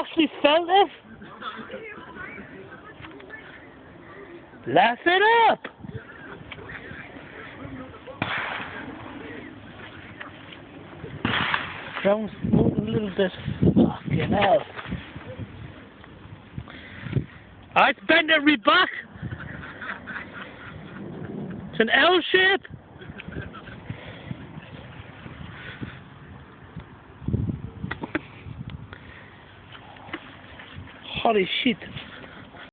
actually felt it? Laugh it up! Ground's moving a little bit. Fucking hell. It's bent every back. It's an L shape. Holy shit.